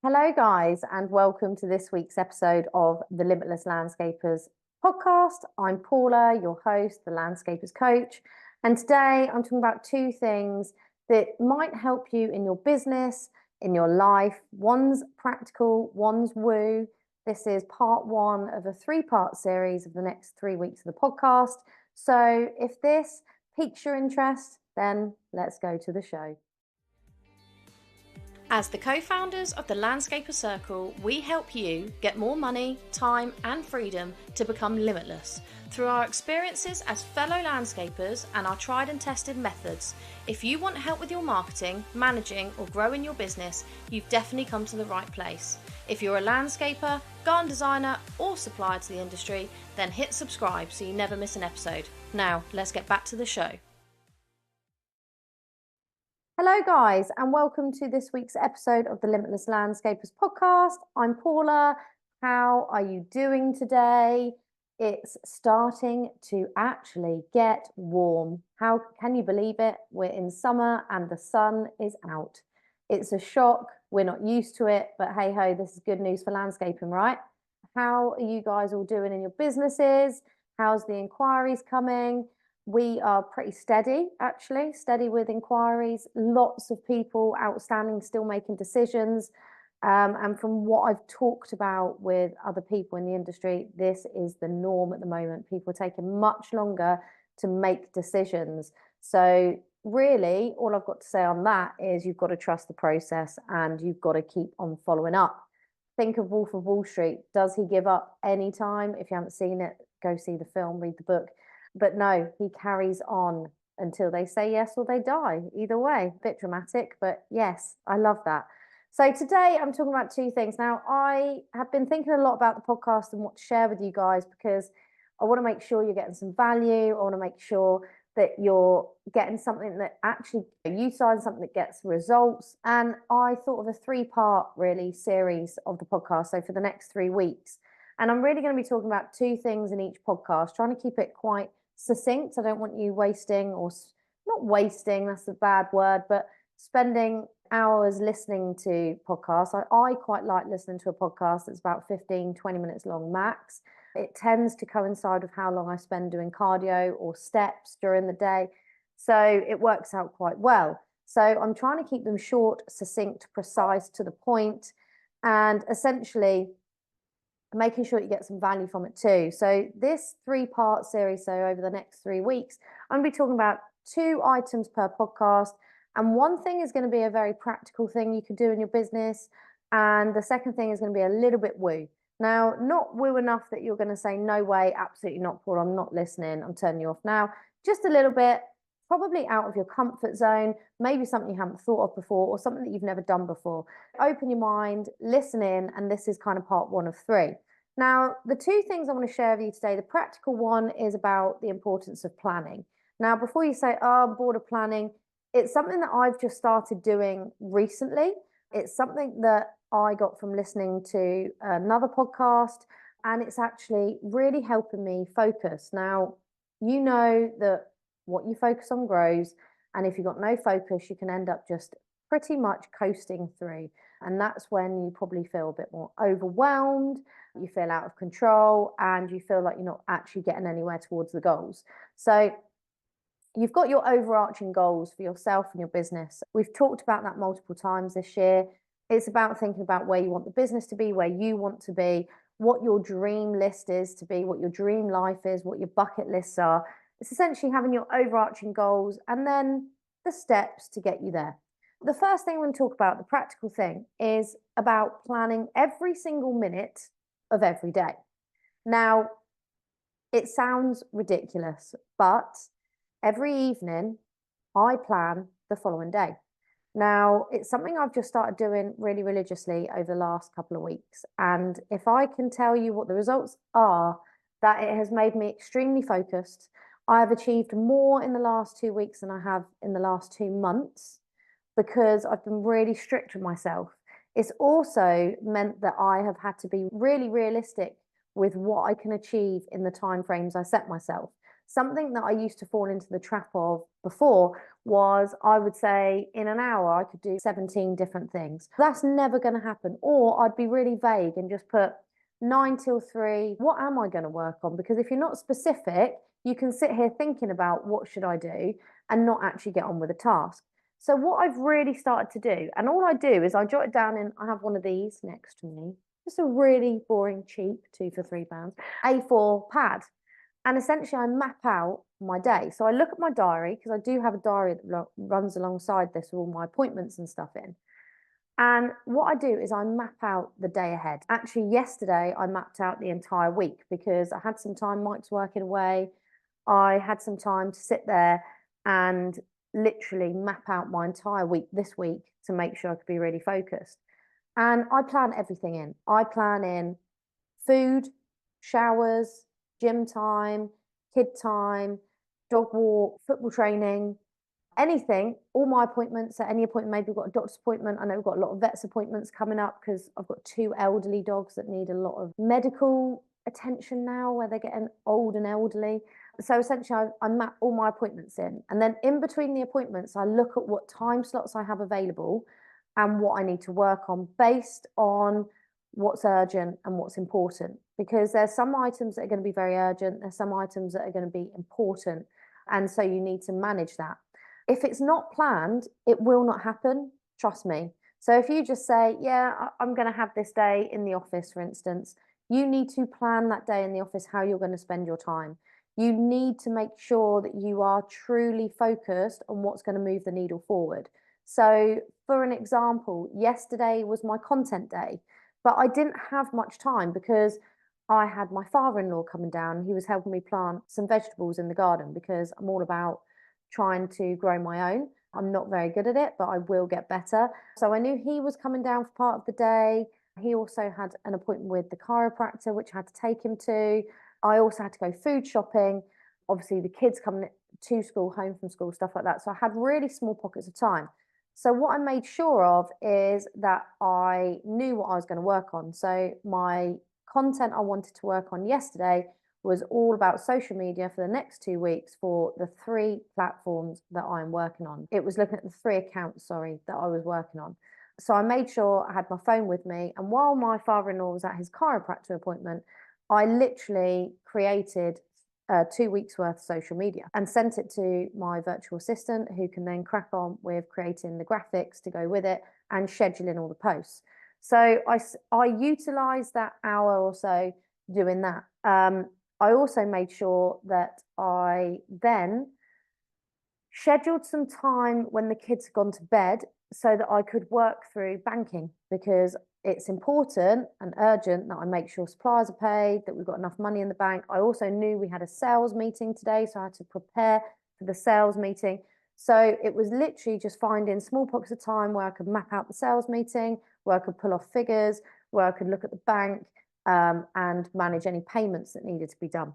Hello, guys, and welcome to this week's episode of the Limitless Landscapers podcast. I'm Paula, your host, the Landscapers Coach, and today I'm talking about two things that might help you in your business, in your life. One's practical, one's woo. This is part one of a three-part series of the next 3 weeks of the podcast. So if this piques your interest, then let's go to the show. As the co-founders of the Landscaper Circle, we help you get more money, time and freedom to become limitless through our experiences as fellow landscapers and our tried and tested methods. If you want help with your marketing, managing or growing your business, you've definitely come to the right place. If you're a landscaper, garden designer or supplier to the industry, then hit subscribe so you never miss an episode. Now, let's get back to the show. Hello, guys, and welcome to this week's episode of the Limitless Landscapers podcast. I'm Paula. How are you doing today? It's starting to actually get warm. How can you believe it? We're in summer and the sun is out. It's a shock. We're not used to it, but hey ho, this is good news for landscaping, right? How are you guys all doing in your businesses? How's the inquiries coming? We are pretty steady, actually, steady with inquiries. Lots of people outstanding, still making decisions. And from what I've talked about with other people in the industry, this is the norm at the moment. People are taking much longer to make decisions. So really, all I've got to say on that is you've got to trust the process and you've got to keep on following up. Think of Wolf of Wall Street. Does he give up any time? If you haven't seen it, go see the film, read the book. But no, he carries on until they say yes or they die. Either way, a bit dramatic, but yes, I love that. So today I'm talking about two things. Now, I have been thinking a lot about the podcast and what to share with you guys because I want to make sure you're getting some value. I want to make sure that you're getting something that actually utilizing something that gets results. And I thought of a three-part really series of the podcast. So for the next 3 weeks. And I'm really going to be talking about two things in each podcast, trying to keep it quite succinct. I don't want you wasting or not wasting, that's a bad word, but spending hours listening to podcasts. I quite like listening to a podcast that's about 15, 20 minutes long max. It tends to coincide with how long I spend doing cardio or steps during the day. So it works out quite well. So I'm trying to keep them short, succinct, precise, to the point, and essentially making sure you get some value from it too. So this three-part series, so over the next 3 weeks, I'm going to be talking about 2 items per podcast. And one thing is going to be a very practical thing you can do in your business. And the second thing is going to be a little bit woo. Now, not woo enough that you're going to say, no way, absolutely not, Paul, I'm not listening, I'm turning you off now. Just a little bit, probably out of your comfort zone, maybe something you haven't thought of before or something that you've never done before. Open your mind, listen in, and this is kind of part 1 of 3. Now, the 2 things I want to share with you today, the practical one is about the importance of planning. Now, before you say, oh, I'm bored of planning, it's something that I've just started doing recently. It's something that I got from listening to another podcast, and it's actually really helping me focus. Now, you know that what you focus on grows, and if you've got no focus, you can end up just pretty much coasting through. And that's when you probably feel a bit more overwhelmed, you feel out of control, and you feel like you're not actually getting anywhere towards the goals. So you've got your overarching goals for yourself and your business. We've talked about that multiple times this year. It's about thinking about where you want the business to be, where you want to be, what your dream list is to be, what your dream life is, what your bucket lists are. It's essentially having your overarching goals and then the steps to get you there. The first thing I want to talk about, the practical thing, is about planning every single minute of every day. Now, it sounds ridiculous, but every evening I plan the following day. Now, it's something I've just started doing really religiously over the last couple of weeks. And if I can tell you what the results are, that it has made me extremely focused. I have achieved more in the last 2 weeks than I have in the last 2 months because I've been really strict with myself. It's also meant that I have had to be really realistic with what I can achieve in the timeframes I set myself. Something that I used to fall into the trap of before was I would say in an hour I could do 17 different things. That's never going to happen. Or I'd be really vague and just put 9 till 3. What am I going to work on? Because if you're not specific, you can sit here thinking about what should I do and not actually get on with a task. So what I've really started to do, and all I do is I jot it down in, I have one of these next to me, just a really boring, cheap, two for £3, A4 pad. And essentially I map out my day. So I look at my diary, because I do have a diary that runs alongside this with all my appointments and stuff in. And what I do is I map out the day ahead. Actually, yesterday I mapped out the entire week because I had some time, Mike's working away. I had some time to sit there and literally map out my entire week this week to make sure I could be really focused. And I plan everything in. I plan in food, showers, gym time, kid time, dog walk, football training, anything, all my appointments, at any appointment, maybe we've got a doctor's appointment. I know we've got a lot of vets appointments coming up because I've got 2 elderly dogs that need a lot of medical attention now where they're getting old and elderly. So essentially I map all my appointments in, and then in between the appointments, I look at what time slots I have available and what I need to work on based on what's urgent and what's important, because there's some items that are going to be very urgent, there's some items that are going to be important, and so you need to manage that. If it's not planned, it will not happen, trust me. So if you just say, yeah, I'm going to have this day in the office, for instance, you need to plan that day in the office how you're going to spend your time. You need to make sure that you are truly focused on what's going to move the needle forward. So for an example, yesterday was my content day, but I didn't have much time because I had my father-in-law coming down. He was helping me plant some vegetables in the garden because I'm all about trying to grow my own. I'm not very good at it, but I will get better. So I knew he was coming down for part of the day. He also had an appointment with the chiropractor, which I had to take him to. I also had to go food shopping. Obviously, the kids coming to school, home from school, stuff like that. So I had really small pockets of time. So what I made sure of is that I knew what I was going to work on. So my content I wanted to work on yesterday was all about social media for the next 2 weeks for the 3 platforms that I'm working on. It was looking at the 3 accounts, sorry, that I was working on. So I made sure I had my phone with me. And while my father-in-law was at his chiropractor appointment, I literally created 2 weeks worth of social media and sent it to my virtual assistant, who can then crack on with creating the graphics to go with it and scheduling all the posts. So I utilized that hour or so doing that. I also made sure that I then scheduled some time when the kids had gone to bed so that I could work through banking, because it's important and urgent that I make sure suppliers are paid, that we've got enough money in the bank. I also knew we had a sales meeting today, so I had to prepare for the sales meeting. So it was literally just finding small pockets of time where I could map out the sales meeting, where I could pull off figures, where I could look at the bank, and manage any payments that needed to be done.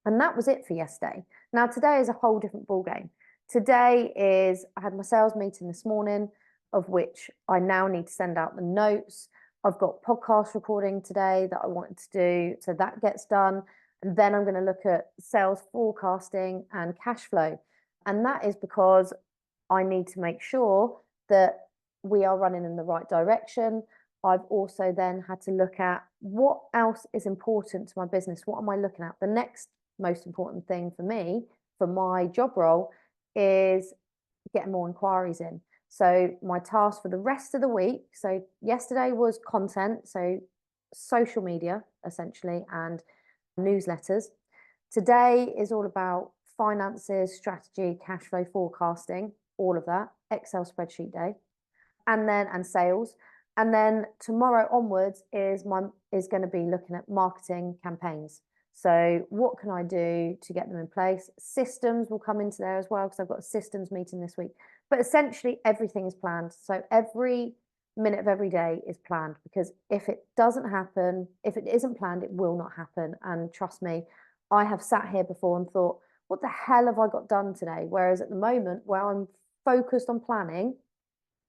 And that was it for yesterday. Now, today is a whole different ballgame. Today is, I had my sales meeting this morning, of which I now need to send out the notes. I've got podcast recording today that I wanted to do, so that gets done. And then I'm going to look at sales forecasting and cash flow. And that is because I need to make sure that we are running in the right direction. I've also then had to look at what else is important to my business. What am I looking at? The next most important thing for me, for my job role, is getting more inquiries in. So my task for the rest of the week, so yesterday was content, so social media essentially, and newsletters. Today is all about finances, strategy, cash flow forecasting, all of that, Excel spreadsheet day, and sales. And then tomorrow onwards is going to be looking at marketing campaigns. So what can I do to get them in place? Systems will come into there as well, because I've got a systems meeting this week. But essentially everything is planned. So every minute of every day is planned, because if it doesn't happen, if it isn't planned, it will not happen. And trust me, I have sat here before and thought, what the hell have I got done today? Whereas at the moment, where I'm focused on planning,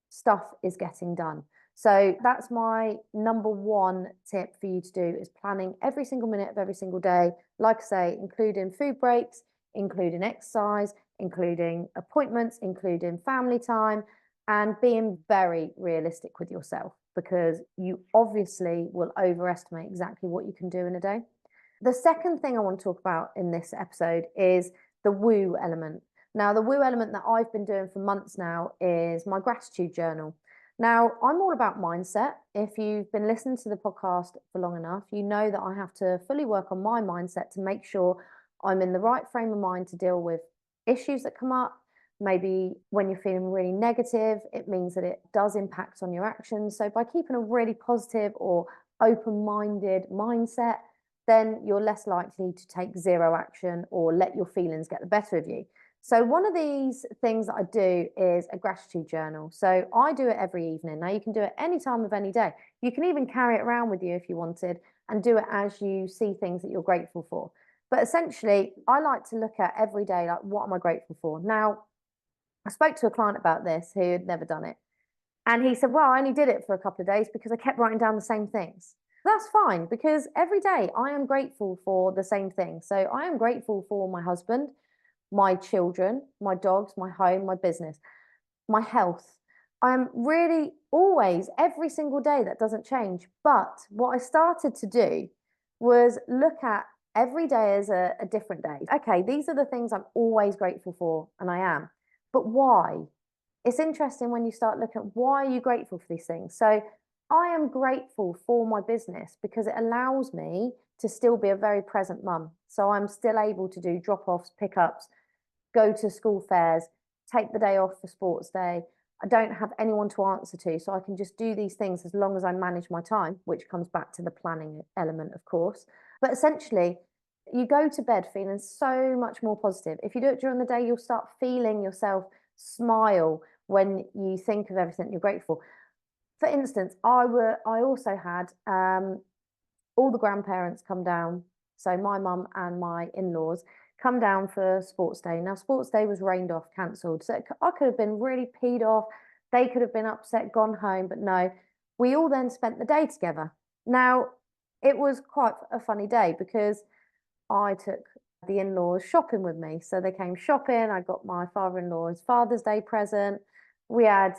stuff is getting done. So that's my number 1 tip for you to do, is planning every single minute of every single day. Like I say, including food breaks, including exercise, including appointments, including family time, and being very realistic with yourself, because you obviously will overestimate exactly what you can do in a day. The second thing I want to talk about in this episode is the woo element. Now, the woo element that I've been doing for months now is my gratitude journal. Now, I'm all about mindset. If you've been listening to the podcast for long enough, you know that I have to fully work on my mindset to make sure I'm in the right frame of mind to deal with issues that come up. Maybe when you're feeling really negative, it means that it does impact on your actions. So, by keeping a really positive or open minded mindset, then you're less likely to take zero action or let your feelings get the better of you. So one of these things that I do is a gratitude journal. So I do it every evening. Now you can do it any time of any day. You can even carry it around with you if you wanted and do it as you see things that you're grateful for. But essentially, I like to look at every day, like, what am I grateful for? Now, I spoke to a client about this who had never done it. And he said, well, I only did it for a couple of days because I kept writing down the same things. That's fine, because every day I am grateful for the same thing. So I am grateful for my husband, my children, my dogs, my home, my business, my health. I am really always, every single day, that doesn't change. But what I started to do was look at every day as a different day. Okay, these are the things I'm always grateful for, and I am. But why? It's interesting when you start looking at why are you grateful for these things. So I am grateful for my business because it allows me to still be a very present mum. So I'm still able to do drop-offs, pickups, go to school fairs, take the day off for sports day. I don't have anyone to answer to, so I can just do these things as long as I manage my time, which comes back to the planning element, of course. But essentially, you go to bed feeling so much more positive. If you do it during the day, you'll start feeling yourself smile when you think of everything you're grateful. For instance, I also had all the grandparents come down. So my mum and my in-laws come down for sports day. Now, sports day was rained off, cancelled. So I could have been really peed off. They could have been upset, gone home, but no. We all then spent the day together. Now, it was quite a funny day because I took the in-laws shopping with me. So they came shopping. I got my father-in-law's Father's Day present. We had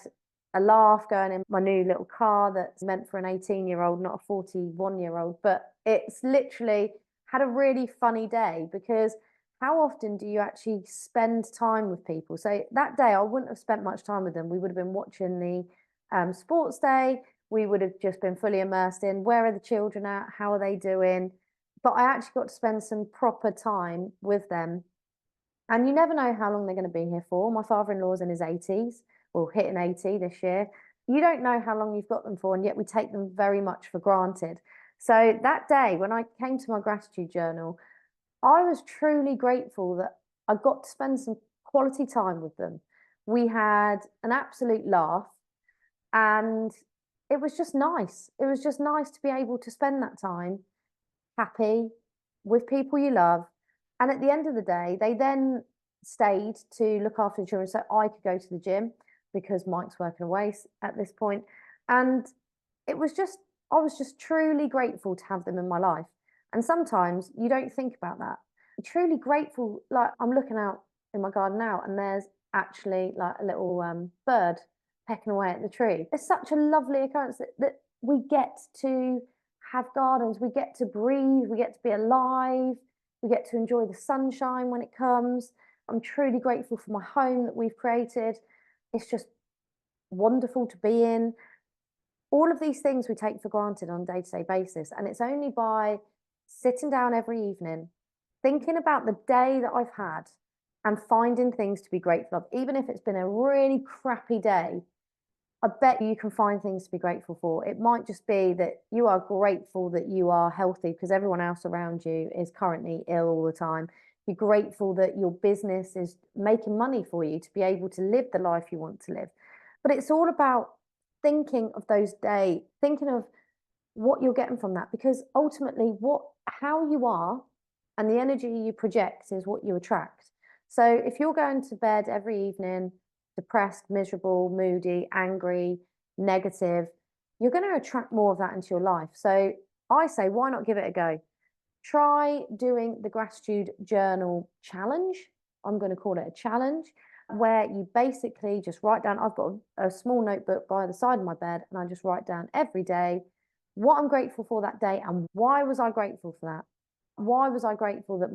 a laugh going in my new little car that's meant for an 18-year-old, not a 41-year-old. But it's literally had a really funny day because how often do you actually spend time with people? So that day, I wouldn't have spent much time with them. We would have been watching the sports day. We would have just been fully immersed in where are the children at? How are they doing? But I actually got to spend some proper time with them. And you never know how long they're going to be here for. My father-in-law's in his 80s, well, hitting 80 this year. You don't know how long you've got them for, and yet we take them very much for granted. So that day, when I came to my gratitude journal, I was truly grateful that I got to spend some quality time with them. We had an absolute laugh, and it was just nice. It was just nice to be able to spend that time happy with people you love. And at the end of the day, they then stayed to look after the children so I could go to the gym because Mike's working away at this point. And it was just, I was just truly grateful to have them in my life. And sometimes you don't think about that. Truly grateful, like I'm looking out in my garden now and there's actually like a little bird pecking away at the tree. It's such a lovely occurrence that we get to have gardens, we get to breathe, we get to be alive, we get to enjoy the sunshine when it comes. I'm truly grateful for my home that we've created. It's just wonderful to be in. All of these things we take for granted on a day-to-day basis. And it's only by sitting down every evening, thinking about the day that I've had and finding things to be grateful of, even if it's been a really crappy day, I bet you can find things to be grateful for. It might just be that you are grateful that you are healthy because everyone else around you is currently ill all the time. You're grateful that your business is making money for you to be able to live the life you want to live. But it's all about thinking of those days, thinking of what you're getting from that, because ultimately how you are and the energy you project is what you attract. So if you're going to bed every evening depressed, miserable, moody, angry, negative, you're going to attract more of that into your life. So I say, why not give it a go? try doing the gratitude journal challenge. I'm going to call it a challenge where you basically just write down. I've got a small notebook by the side of my bed, and I just write down every day what I'm grateful for that day and why was I grateful for that? Why was I grateful that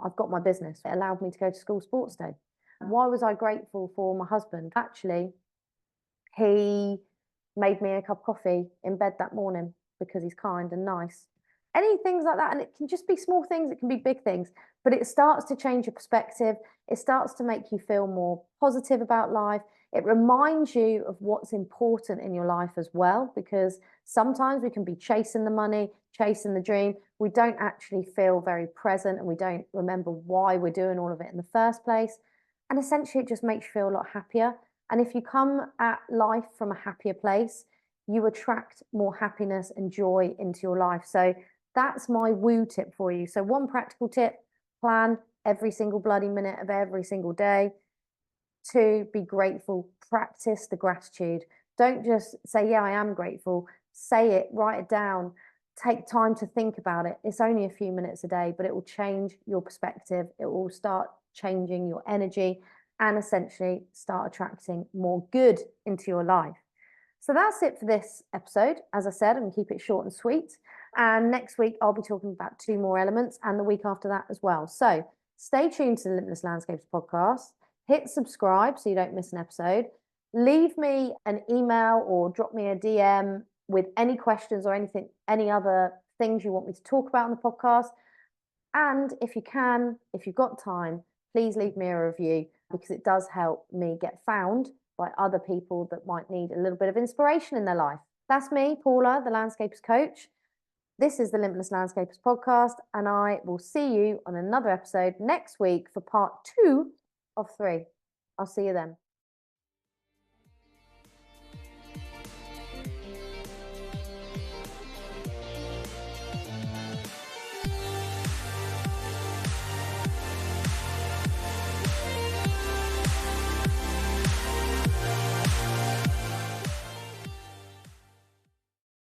I've got my business. It allowed me to go to school sports day. Why was I grateful for my husband? Actually, he made me a cup of coffee in bed that morning because he's kind and nice. Any things like that. And it can just be small things, it can be big things, but it starts to change your perspective. It starts to make you feel more positive about life. It reminds you of what's important in your life as well, because sometimes we can be chasing the money, chasing the dream. We don't actually feel very present and we don't remember why we're doing all of it in the first place. And essentially, it just makes you feel a lot happier. And if you come at life from a happier place, you attract more happiness and joy into your life. So that's my woo tip for you. So one practical tip, plan every single bloody minute of every single day. 2, be grateful, practice the gratitude. Don't just say, yeah, I am grateful. Say it, write it down, take time to think about it. It's only a few minutes a day, but it will change your perspective. It will start changing your energy and essentially start attracting more good into your life. So that's it for this episode. As I said, I'm going to keep it short and sweet. And next week, I'll be talking about 2 more elements and the week after that as well. So stay tuned to the Limitless Landscapes podcast. Hit subscribe so you don't miss an episode. Leave me an email or drop me a DM with any questions or anything, any other things you want me to talk about on the podcast. And if you can, if you've got time, please leave me a review because it does help me get found by other people that might need a little bit of inspiration in their life. That's me, Paula, the Landscapers Coach. This is the Limitless Landscapers podcast, and I will see you on another episode next week for part 2 of 3. I'll see you then.